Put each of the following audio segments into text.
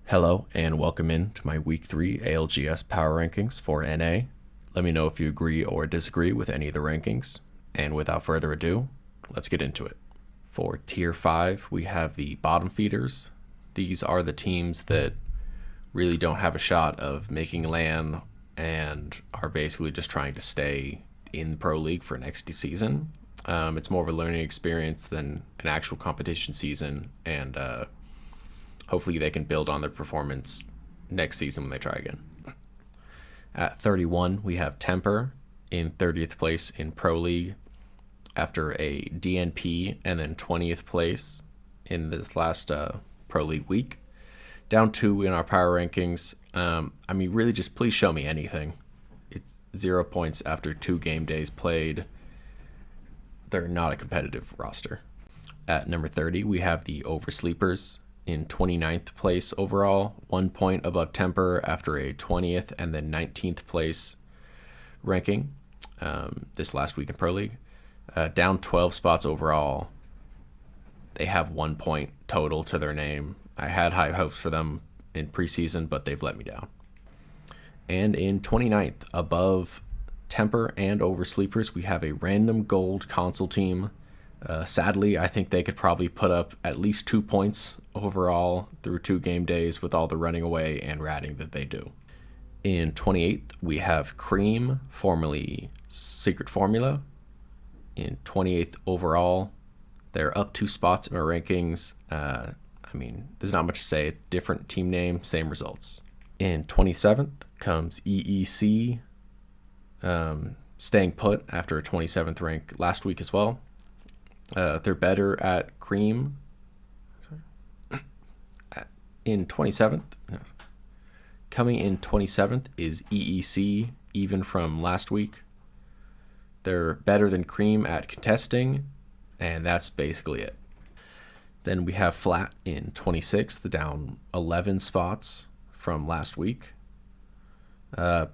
Hello and welcome in to my Week 3 ALGS Power Rankings for NA. Let me know if you agree or disagree with any of the rankings. And without further ado, let's get into it. For Tier 5, we have the bottom feeders. These are the teams that really don't have a shot of making LAN and are basically just trying to stay in Pro League for next season. It's more of a learning experience than an actual competition season, and hopefully they can build on their performance next season when they try again. At 31, we have Temper in 30th place in Pro League after a DNP and then 20th place in this last Pro League week. Down 2 in our power rankings. Really just please show me anything. It's 0 points after 2 game days played. They're not a competitive roster. At number 30, we have the Oversleepers in 29th place overall, 1 point above Temper after a 20th and then 19th place ranking this last week in Pro League. Down 12 spots overall. They have 1 point total to their name. I had high hopes for them in preseason, but they've let me down. And in 29th, above Temper and Oversleepers, we have a random gold console team. Sadly, I think they could probably put up at least 2 points overall through 2 game days with all the running away and ratting that they do. In 28th, we have Cream, formerly Secret Formula. In 28th overall, they're up 2 spots in our rankings. There's not much to say. Different team name, same results. In 27th comes EEC, staying put after a 27th rank last week as well. They're better at Cream. In 27th, coming in 27th is EEC, even from last week. They're better than Cream at contesting, and that's basically it. Then we have Flat in 26th, down 11 spots from last week. They're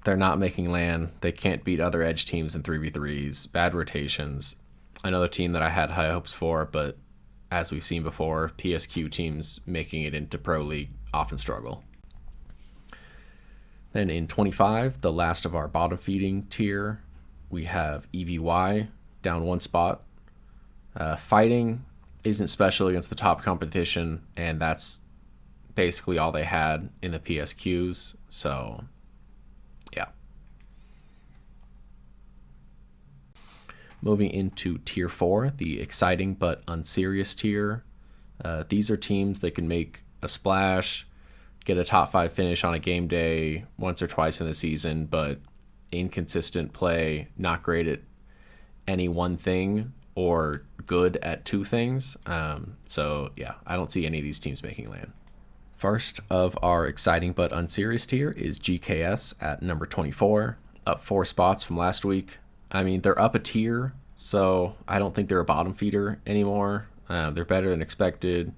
not making LAN. They can't beat other edge teams in 3v3s, bad rotations. Another team that I had high hopes for, but as we've seen before, PSQ teams making it into Pro League often struggle. Then in 25, the last of our bottom feeding tier, we have EVY down 1 spot. Fighting isn't special against the top competition, and that's basically all they had in the PSQs. So, yeah. Moving into Tier 4, the exciting but unserious tier. These are teams that can make a splash, get a top 5 finish on a game day once or twice in the season, but inconsistent play, not great at any one thing, or good at 2 things. I don't see any of these teams making LAN. First of our exciting but unserious tier is GKS at number 24, up 4 spots from last week. They're up a tier, so I don't think they're a bottom feeder anymore. They're better than expected.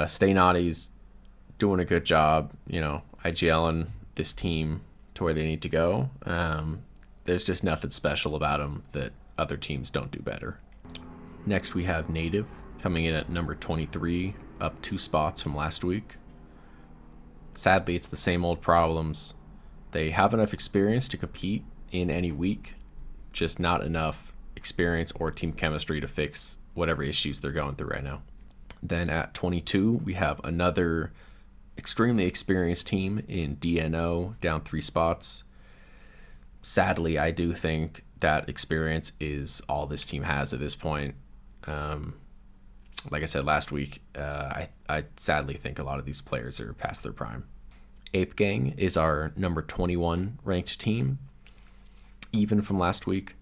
Stay Naughty's doing a good job, IGLing this team to where they need to go. There's just nothing special about them that other teams don't do better. Next, we have Native coming in at number 23, up 2 spots from last week. Sadly, it's the same old problems. They have enough experience to compete in any week, just not enough experience or team chemistry to fix whatever issues they're going through right now. Then at 22, we have another extremely experienced team in DNO, down 3 spots. Sadly, I do think that experience is all this team has at this point. Like I said last week, I sadly think a lot of these players are past their prime. Ape Gang is our number 21 ranked team, even from last week.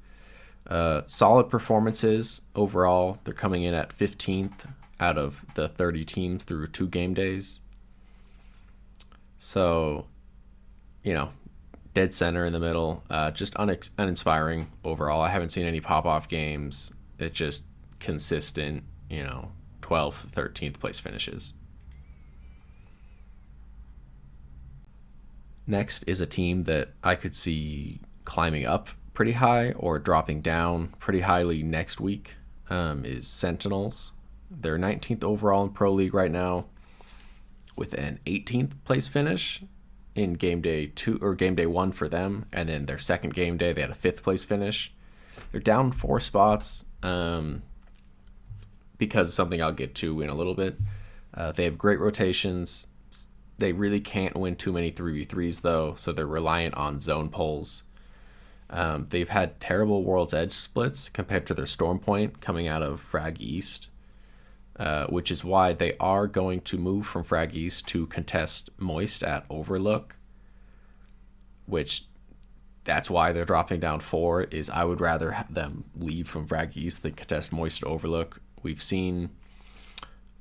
Solid performances overall. They're coming in at 15th out of the 30 teams through 2 game days. So, dead center in the middle. Just uninspiring overall. I haven't seen any pop-off games. It's just consistent, 12th, 13th place finishes. Next is a team that I could see climbing up pretty high or dropping down pretty highly next week, is Sentinels. They're 19th overall in Pro League right now. with an 18th place finish in game day 2 or game day 1 for them, and then their second game day they had a 5th place finish. They're down 4 spots because of something I'll get to in a little bit. They have great rotations. They really can't win too many 3v3s though, so they're reliant on zone pulls. They've had terrible World's Edge splits compared to their Storm Point coming out of Frag East, which is why they are going to move from Frag East to contest Moist at Overlook, which that's why they're dropping down 4, is I would rather have them leave from Frag East than contest Moist at Overlook. We've seen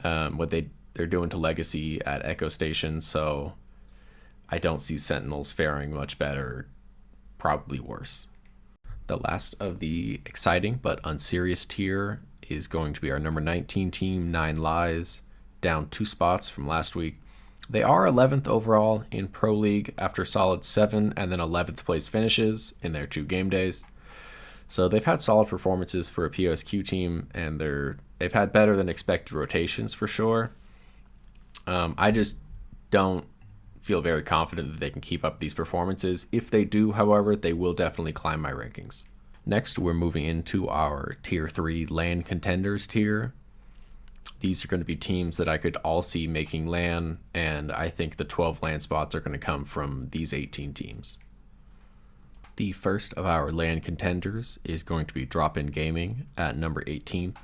what they're doing to Legacy at Echo Station, so I don't see Sentinels faring much better, probably worse. The last of the exciting but unserious tier is going to be our number 19 team, 9 Lies, down 2 spots from last week. They are 11th overall in Pro League after solid 7 and then 11th place finishes in their 2 game days. So they've had solid performances for a POSQ team, and they've had better than expected rotations for sure. I just don't feel very confident that they can keep up these performances. If they do, however, they will definitely climb my rankings. Next, we're moving into our Tier 3 LAN contenders tier. These are going to be teams that I could all see making LAN, and I think the 12 LAN spots are going to come from these 18 teams. The first of our LAN contenders is going to be Drop In Gaming at number 18th,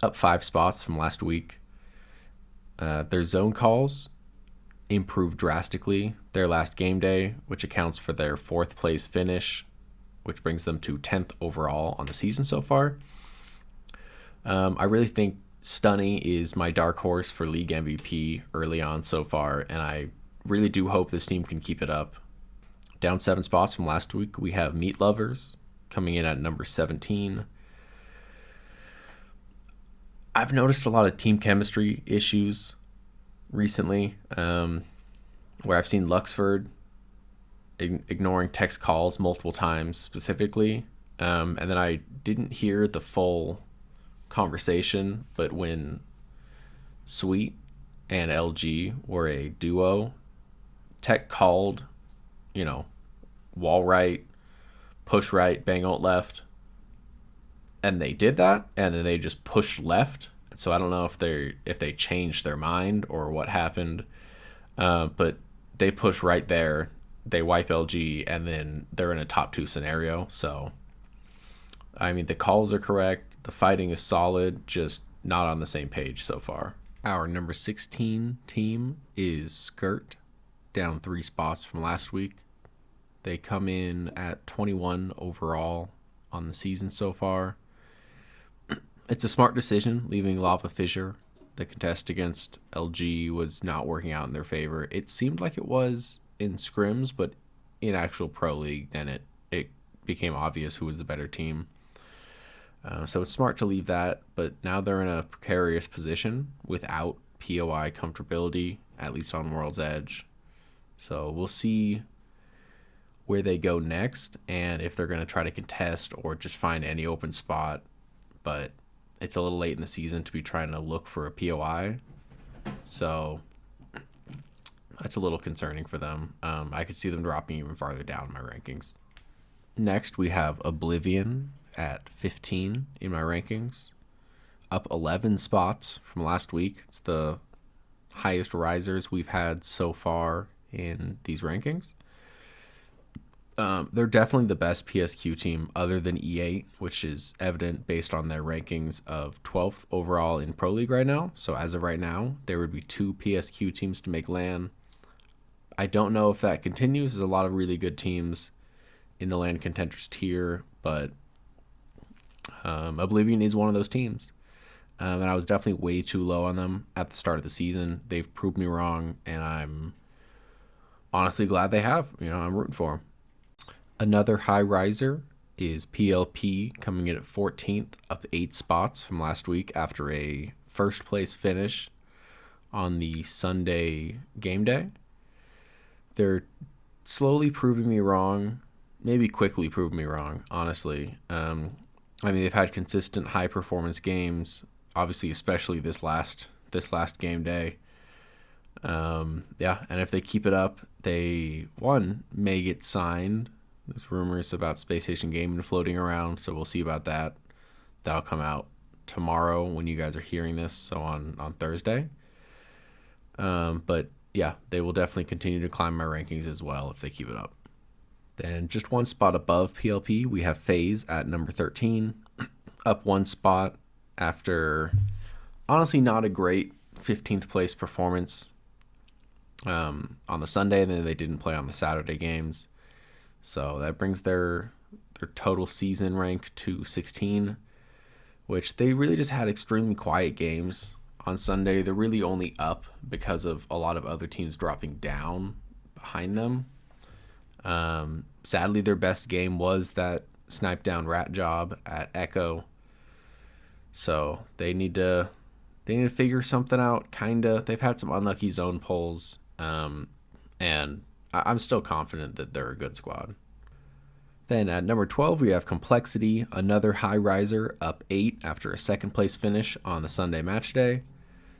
up 5 spots from last week. Their zone calls improved drastically their last game day, which accounts for their 4th place finish, which brings them to 10th overall on the season so far. I really think Stunny is my dark horse for league MVP early on so far, and I really do hope this team can keep it up. Down 7 spots from last week, we have Meat Lovers coming in at number 17. I've noticed a lot of team chemistry issues recently, where I've seen Luxford ignoring text calls multiple times specifically, and then I didn't hear the full conversation, but when Sweet and LG were a duo, Tech called, wall right, push right, bang out left, and they did that, and then they just pushed left. So I don't know if they changed their mind or what happened, but they push right there, they wipe LG, and then they're in a top 2 scenario. So I mean, the calls are correct, the fighting is solid, just not on the same page so far. Our number 16 team is Skirt, down 3 spots from last week. They come in at 21 overall on the season so far. It's a smart decision leaving Lava Fissure. The contest against LG was not working out in their favor. It seemed like it was in scrims, but in actual Pro League, then it became obvious who was the better team. So it's smart to leave that, but now they're in a precarious position without POI comfortability, at least on World's Edge. So we'll see where they go next and if they're going to try to contest or just find any open spot. But it's a little late in the season to be trying to look for a POI. So that's a little concerning for them. I could see them dropping even farther down in my rankings. Next, we have Oblivion at 15 in my rankings, up 11 spots from last week. It's the highest risers we've had so far in these rankings. They're definitely the best PSQ team other than E8, which is evident based on their rankings of 12th overall in Pro League right now. So as of right now, there would be 2 PSQ teams to make LAN. I don't know if that continues. There's a lot of really good teams in the LAN contenders tier, but Oblivion is one of those teams. And I was definitely way too low on them at the start of the season. They've proved me wrong, and I'm honestly glad they have. I'm rooting for them. Another high riser is PLP coming in at 14th, up 8 spots from last week after a first place finish on the Sunday game day. They're slowly proving me wrong, maybe quickly proving me wrong, honestly. They've had consistent high performance games, obviously, especially this last game day. Yeah, and if they keep it up, they one may get signed. There's rumors about Space Station Gaming floating around, so we'll see about that. That'll come out tomorrow when you guys are hearing this, so on Thursday. But yeah, they will definitely continue to climb my rankings as well if they keep it up. Then just one spot above PLP, we have FaZe at number 13, up one spot after honestly not a great 15th place performance on the Sunday, and then they didn't play on the Saturday games. So that brings their total season rank to 16, which they really just had extremely quiet games on Sunday. They're really only up because of a lot of other teams dropping down behind them. Sadly, their best game was that snipe down rat job at Echo. So they need to figure something out. Kinda. They've had some unlucky zone pulls, and I'm still confident that they're a good squad. Then at number 12, we have Complexity, another high riser, up 8 after a second place finish on the Sunday match day.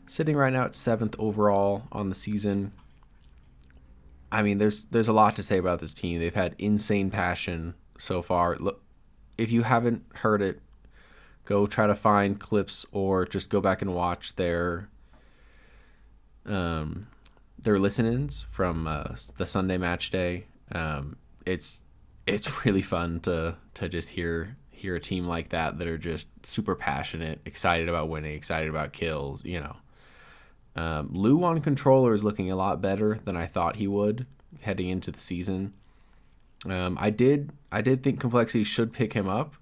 Sitting right now at 7th overall on the season. I mean, there's a lot to say about this team. They've had insane passion so far. Look, if you haven't heard it, go try to find clips or just go back and watch um, their listen-ins from the Sunday match day. It's it's really fun to just hear a team like that are just super passionate, excited about winning, excited about kills. Lou on controller is looking a lot better than I thought he would heading into the season. I did think Complexity should pick him up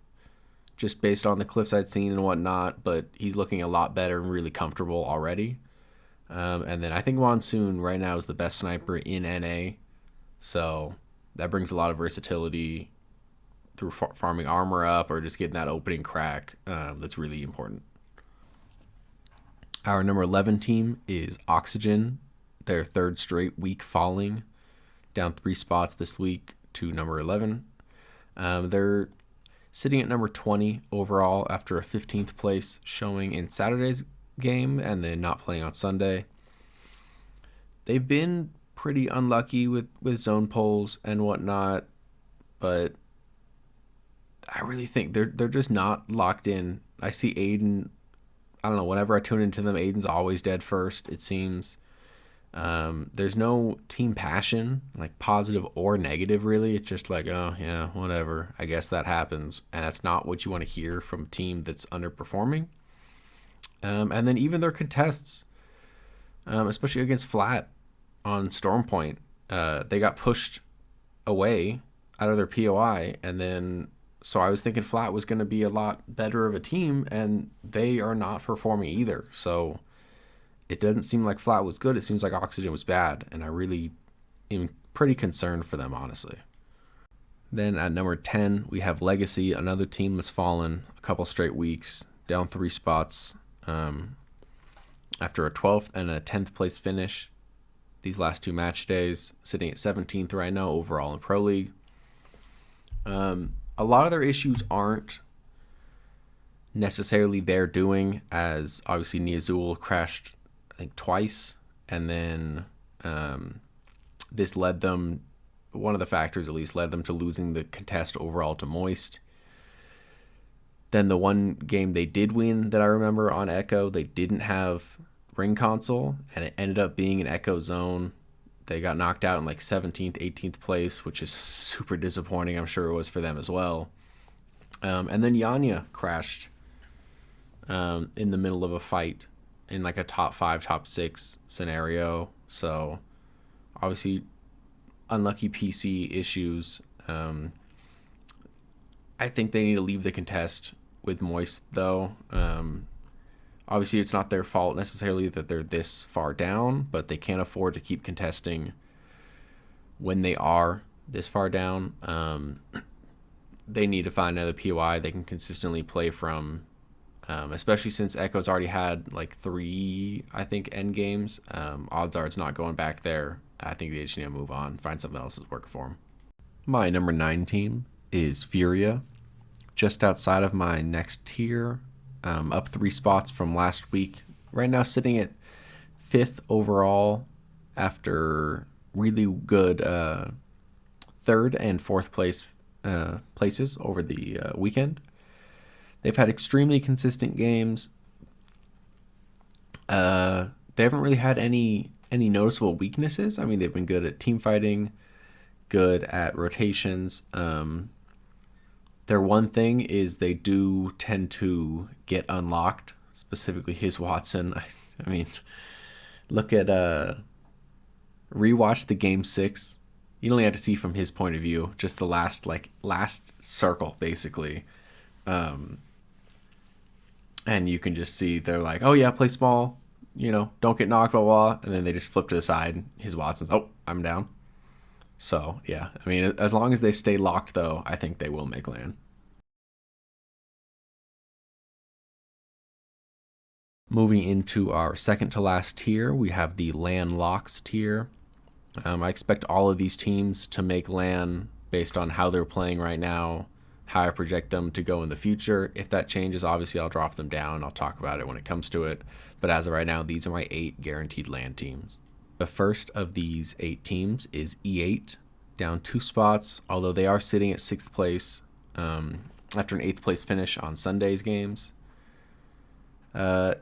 just based on the clips I'd seen and whatnot, but he's looking a lot better and really comfortable already. And then I think Monsoon right now is the best sniper in NA, so that brings a lot of versatility through farming armor up or just getting that opening crack. That's really important. Our number 11 team is Oxygen. Their third straight week falling, down 3 spots this week to number 11. They're sitting at number 20 overall after a 15th place showing in Saturday's game and then not playing on Sunday. They've been pretty unlucky with zone polls and whatnot, but I really think they're just not locked in. I see Aiden. I don't know. Whenever I tune into them, Aiden's always dead first. It seems. There's no team passion, like positive or negative, really. It's just like, oh yeah, whatever. I guess that happens, and that's not what you want to hear from a team that's underperforming. And then even their contests, especially against Flat on Stormpoint, they got pushed away out of their POI, and then so I was thinking Flat was going to be a lot better of a team, and they are not performing either. So it doesn't seem like Flat was good. It seems like Oxygen was bad, and I really am pretty concerned for them, honestly. Then at number 10, we have Legacy, another team that's fallen a couple straight weeks, down 3 spots after a 12th and a 10th place finish these last 2 match days, sitting at 17th right now overall in Pro League. A lot of their issues aren't necessarily their doing, as obviously Niazul crashed, I think, twice, and then this led them, one of the factors at least, led them to losing the contest overall to Moist. Then the one game they did win that I remember on Echo, they didn't have ring console, and it ended up being an Echo zone. They got knocked out in like 17th, 18th place, which is super disappointing. I'm sure it was for them as well. And then Yanya crashed in the middle of a fight in like a top 5, top 6 scenario. So obviously unlucky PC issues. I think they need to leave the contest with Moist though. Obviously, it's not their fault necessarily that they're this far down, but they can't afford to keep contesting when they are this far down. They need to find another POI they can consistently play from, especially since Echo's already had like 3, I think, end games. Odds are it's not going back there. I think they just need to move on, find something else that's working for them. My number 9 team is Furia, just outside of my next tier, up 3 spots from last week. Right now, sitting at 5th overall after really good third and fourth places over the weekend. They've had extremely consistent games. Uh, they haven't really had any noticeable weaknesses. I mean, they've been good at team fighting, good at rotations. Their one thing is they do tend to get unlocked, specifically his Watson. I mean, look at rewatch the game 6. You only have to see from his point of view, just the last circle basically. Um, and you can just see they're like, oh yeah, play small, don't get knocked, blah blah, and then they just flip to the side. His Watson's, oh, I'm down. So yeah, I mean, as long as they stay locked, though, I think they will make land. Moving into our second to last tier, we have the land locks tier. I expect all of these teams to make land based on how they're playing right now, how I project them to go in the future. If that changes, obviously I'll drop them down. I'll talk about it when it comes to it. But as of right now, these are my 8 guaranteed land teams. The first of these 8 teams is E8, down 2 spots, although they are sitting at 6th place after an 8th place finish on Sunday's games. Uh,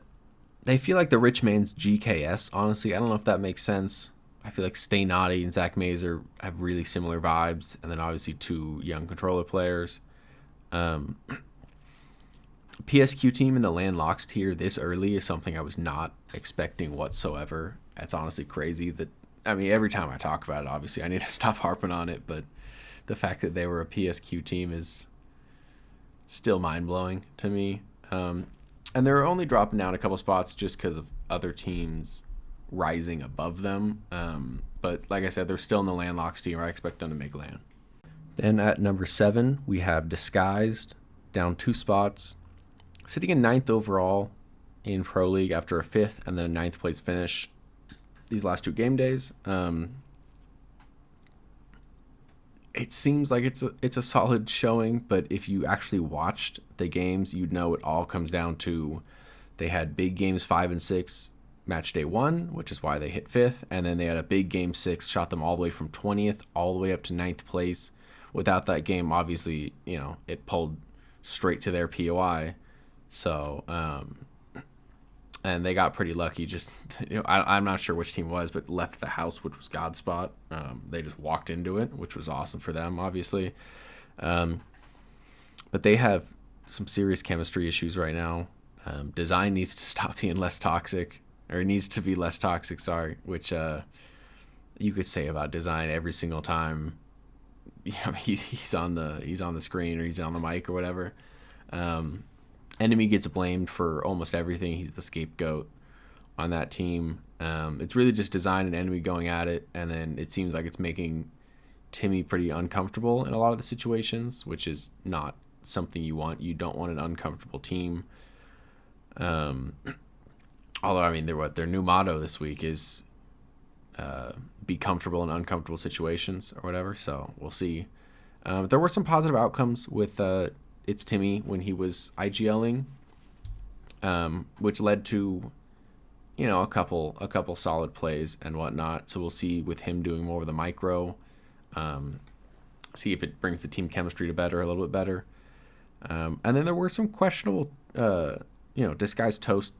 they feel like the rich man's GKS, honestly. I don't know if that makes sense. I feel like Stay Naughty and Zach Mazer have really similar vibes, and then obviously 2 young controller players. Um, PSQ team in the landlocks tier this early is something I was not expecting whatsoever. It's honestly crazy that, I mean, every time I talk about it, obviously I need to stop harping on it, but the fact that they were a PSQ team is still mind blowing to me. And they're only dropping down a couple spots just because of other teams rising above them. But like I said, they're still in the landlocks tier. I expect them to make land. Then at number 7, we have Disguised, down 2 spots, sitting in 9th overall in Pro League after a 5th and then a 9th place finish these last 2 game days. It seems like it's a solid showing, but if you actually watched the games, you'd know it all comes down to they had big games 5 and 6 match day 1, which is why they hit 5th, and then they had a big game 6, shot them all the way from 20th all the way up to 9th place. Without that game, obviously, it pulled straight to their POI. So, and they got pretty lucky. Just, I'm not sure which team it was, but left the house, which was God's spot. They just walked into it, which was awesome for them, obviously. Um, but they have some serious chemistry issues right now. Design needs to stop being less toxic, or needs to be less toxic. Sorry, which you could say about design every single time. He's on the screen or he's on the mic or whatever. Um, Enemy gets blamed for almost everything. He's the scapegoat on that team. It's really just design and enemy going at it, and then it seems like it's making Timmy pretty uncomfortable in a lot of the situations, which is not something you want. You don't want an uncomfortable team. Um, Although I mean, their new motto this week is be comfortable in uncomfortable situations or whatever. So we'll see. There were some positive outcomes with It's Timmy when he was IGLing, which led to a couple solid plays and whatnot. So we'll see with him doing more of the micro. Um, See if it brings the team chemistry to better a little bit better. And then there were some questionable, disguised toast,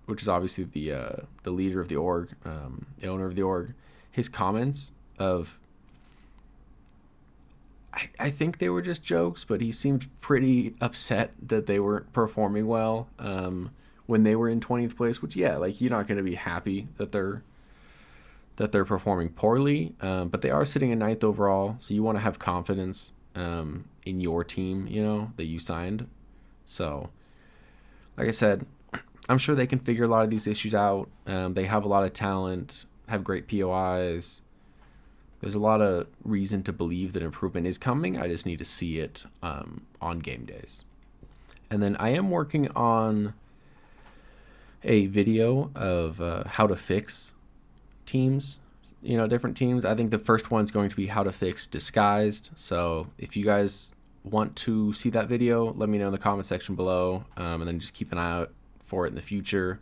which is obviously the leader of the org, the owner of the org. His comments of I think they were just jokes, but he seemed pretty upset that they weren't performing well when they were in 20th place. Which, yeah, like you're not going to be happy that they're performing poorly, but they are sitting in 9th overall, so you want to have confidence in your team, that you signed. So, like I said, I'm sure they can figure a lot of these issues out. They have a lot of talent, have great POIs. There's a lot of reason to believe that improvement is coming. I just need to see it on game days. And then I am working on a video of how to fix teams, different teams. I think the first one's going to be how to fix disguised. So if you guys want to see that video, let me know in the comment section below, and then just keep an eye out for it in the future.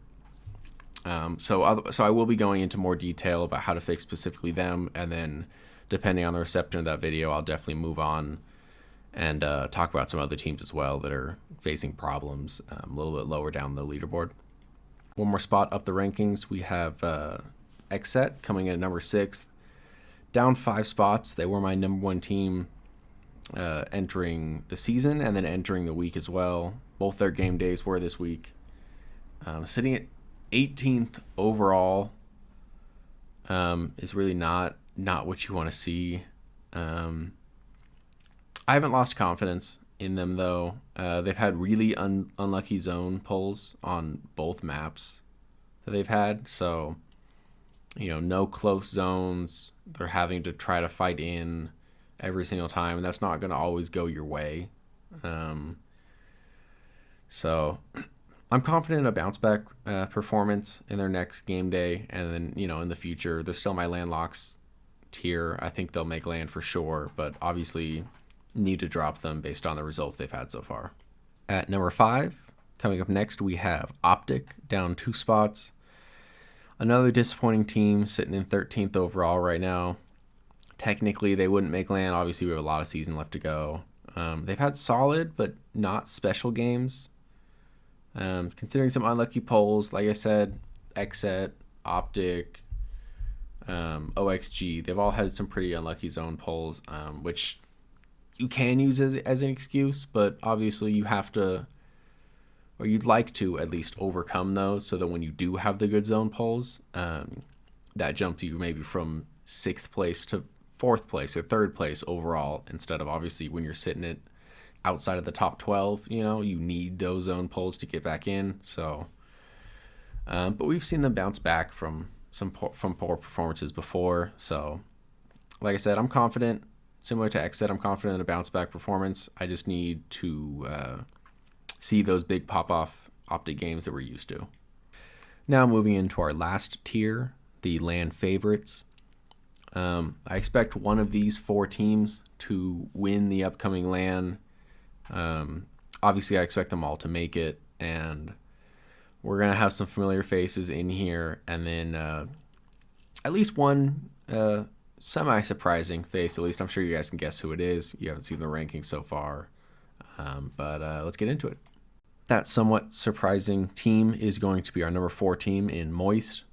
So I will be going into more detail about how to fix specifically them, and then depending on the reception of that video, I'll definitely move on and talk about some other teams as well that are facing problems a little bit lower down the leaderboard. One more spot up the rankings, we have Xset coming in at number 6, down 5 spots. They were my number 1 team entering the season and then entering the week as well. Both their game days were this week. Sitting at 18th overall is really not what you want to see. I haven't lost confidence in them though. They've had really unlucky zone pulls on both maps that they've had. So no close zones. They're having to try to fight in every single time, and that's not going to always go your way. Um, so I'm confident in a bounce back performance in their next game day, and then in the future, they're still my landlocks tier. I think they'll make land for sure, but obviously need to drop them based on the results they've had so far. At number 5, coming up next, we have Optic down 2 spots. Another disappointing team sitting in 13th overall right now. Technically, they wouldn't make land. Obviously, we have a lot of season left to go. They've had solid but not special games. Considering some unlucky polls, like I said, Xset, Optic, OXG, they've all had some pretty unlucky zone polls, which you can use as an excuse, but obviously you have to, or you'd like to at least overcome those so that when you do have the good zone polls, that jumps you maybe from 6th place to 4th place or 3rd place overall, instead of obviously when you're sitting at outside of the top 12, you need those zone polls to get back in. So, but we've seen them bounce back from poor performances before. So, like I said, I'm confident. Similar to Xset, I'm confident in a bounce back performance. I just need to see those big pop off Optic games that we're used to. Now moving into our last tier, the land favorites. I expect one of these 4 teams to win the upcoming LAN. Obviously, I expect them all to make it, and we're going to have some familiar faces in here, and then at least one semi-surprising face. At least I'm sure you guys can guess who it is. You haven't seen the rankings so far, but let's get into it. That somewhat surprising team is going to be our number 4 team in Moist.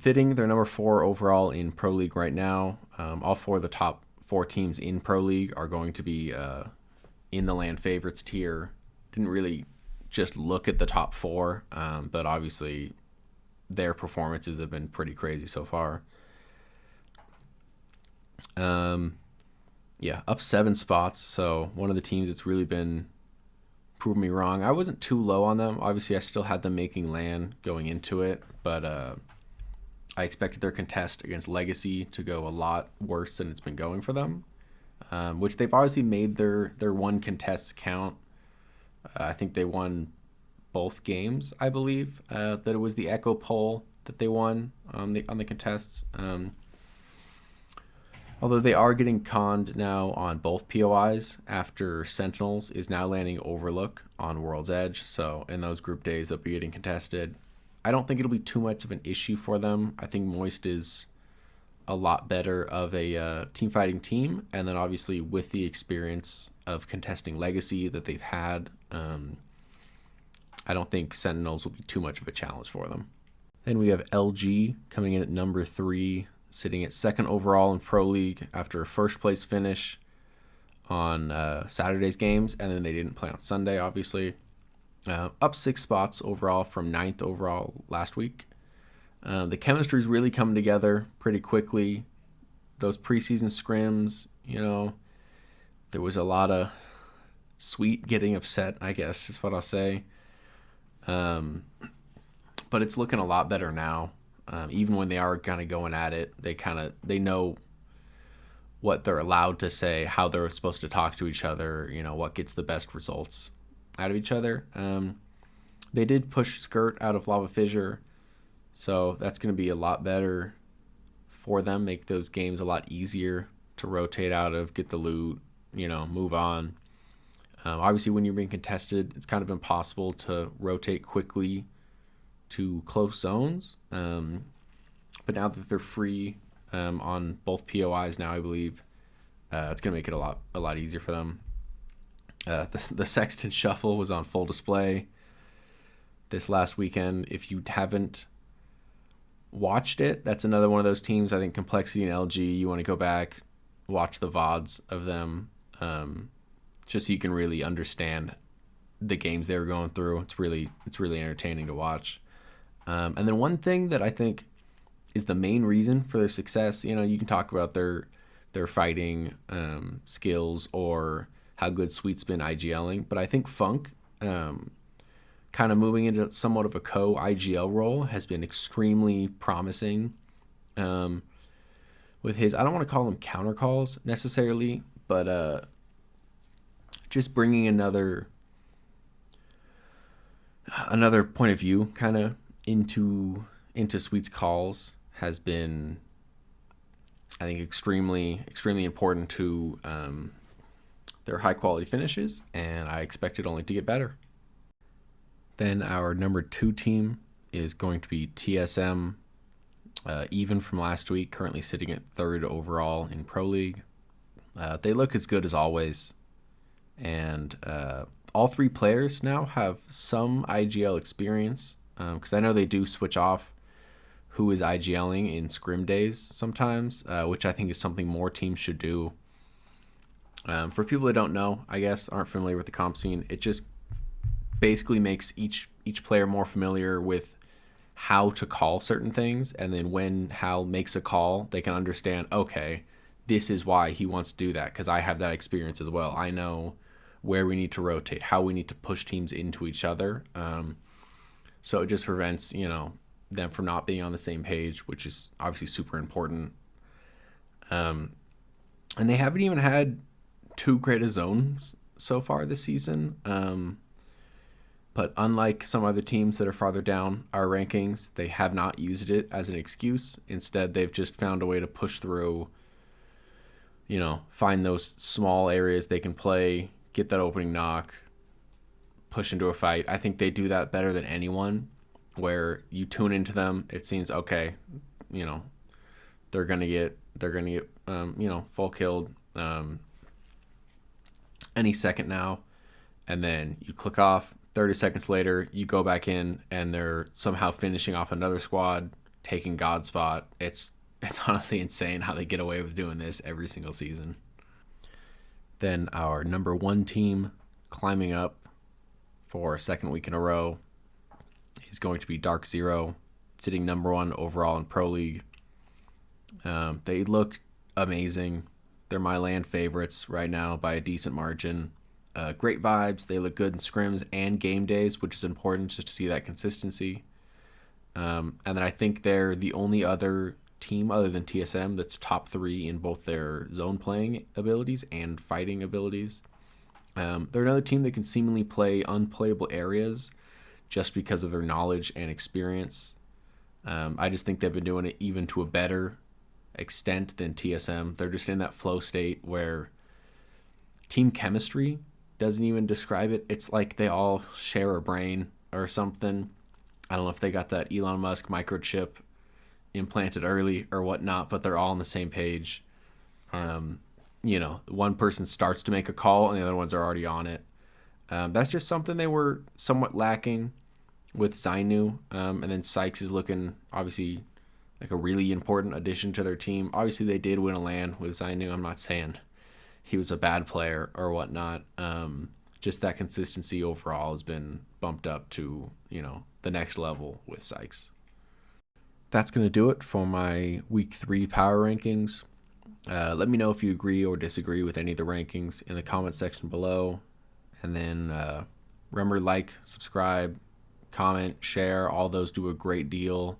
Fitting, they're number 4 overall in Pro League right now. All 4 of the top 4 teams in Pro League are going to be in the land favorites tier. Didn't really just look at the top 4, but obviously their performances have been pretty crazy so far. Up 7 spots. So one of the teams that's really been proving me wrong. I wasn't too low on them. Obviously, I still had them making land going into it, but I expected their contest against Legacy to go a lot worse than it's been going for them, which they've obviously made their one contests count. I think they won both games, I believe. That it was the Echo poll that they won on the contests. Although they are getting conned now on both POIs after Sentinels is now landing Overlook on World's Edge. So in those group days, they'll be getting contested. I don't think it'll be too much of an issue for them. I think Moist is a lot better of a team fighting team. And then obviously with the experience of contesting Legacy that they've had, I don't think Sentinels will be too much of a challenge for them. Then we have LG coming in at number 3, sitting at 2nd overall in Pro League after a first place finish on Saturday's games, and then they didn't play on Sunday, obviously. Up 6 spots overall from 9th overall last week. The chemistry's really come together pretty quickly. Those preseason scrims, there was a lot of sweet getting upset, I guess is what I'll say. But it's looking a lot better now. Even when they are kind of going at it, they know what they're allowed to say, how they're supposed to talk to each other, what gets the best results out of each other. They did push Skirt out of Lava Fissure, so that's going to be a lot better for them, make those games a lot easier to rotate out of, get the loot, move on. Obviously, when you're being contested, it's kind of impossible to rotate quickly to close zones. But now that they're free on both POIs now, I believe it's going to make it a lot easier for them. The Sexton Shuffle was on full display this last weekend. If you haven't watched it, that's another one of those teams. I think Complexity and LG, you want to go back, watch the VODs of them, just so you can really understand the games they were going through. It's really entertaining to watch. And then one thing that I think is the main reason for their success, you can talk about their fighting skills or how good Sweet's been IGLing, but I think Funk, kind of moving into somewhat of a co-IGL role, has been extremely promising. Um, with his, I don't want to call them counter calls necessarily, but just bringing another point of view kind of into Sweet's calls has been, I think, extremely important to their high quality finishes, and I expect it only to get better. Then our number 2 team is going to be TSM, even from last week, currently sitting at 3rd overall in Pro League. They look as good as always, and all 3 players now have some IGL experience, because I know they do switch off who is IGLing in scrim days sometimes, which I think is something more teams should do. For people that don't know, I guess, aren't familiar with the comp scene, it just basically makes each player more familiar with how to call certain things, and then when Hal makes a call, they can understand, okay, this is why he wants to do that, because I have that experience as well. I know where we need to rotate, how we need to push teams into each other. So it just prevents, them from not being on the same page, which is obviously super important. Um, and they haven't even had too great a zones so far this season. But unlike some other teams that are farther down our rankings, they have not used it as an excuse. Instead, they've just found a way to push through, find those small areas they can play, get that opening knock, push into a fight. I think they do that better than anyone, where you tune into them, it seems, okay, you know, they're gonna get full killed any second now, and then you click off. 30 seconds later, you go back in, and they're somehow finishing off another squad, taking God spot. It's honestly insane how they get away with doing this every single season. Then our number 1 team, climbing up for a second week in a row, is going to be Dark Zero, sitting number 1 overall in Pro League. They look amazing. They're my land favorites right now by a decent margin. Great vibes. They look good in scrims and game days, which is important just to see that consistency. And then I think they're the only other team other than TSM that's top 3 in both their zone playing abilities and fighting abilities. They're another team that can seemingly play unplayable areas just because of their knowledge and experience. I just think they've been doing it even to a better extent than TSM. They're just in that flow state where team chemistry doesn't even describe it. It's like they all share a brain or something. I don't know if they got that Elon Musk microchip implanted early or whatnot, but they're all on the same page. One person starts to make a call and the other ones are already on it. That's just something they were somewhat lacking with Zainu. And then Sykes is looking obviously like a really important addition to their team. Obviously, they did win a LAN with Zainu. I'm not saying he was a bad player or whatnot. Just that consistency overall has been bumped up to, the next level with Sykes. That's going to do it for my week 3 power rankings. Let me know if you agree or disagree with any of the rankings in the comment section below. And then remember, like, subscribe, comment, share. All those do a great deal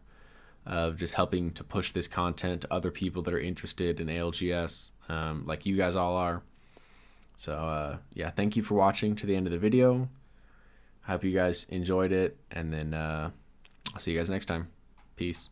of just helping to push this content to other people that are interested in ALGS, like you guys all are. So yeah, thank you for watching to the end of the video. I hope you guys enjoyed it, and then I'll see you guys next time. Peace.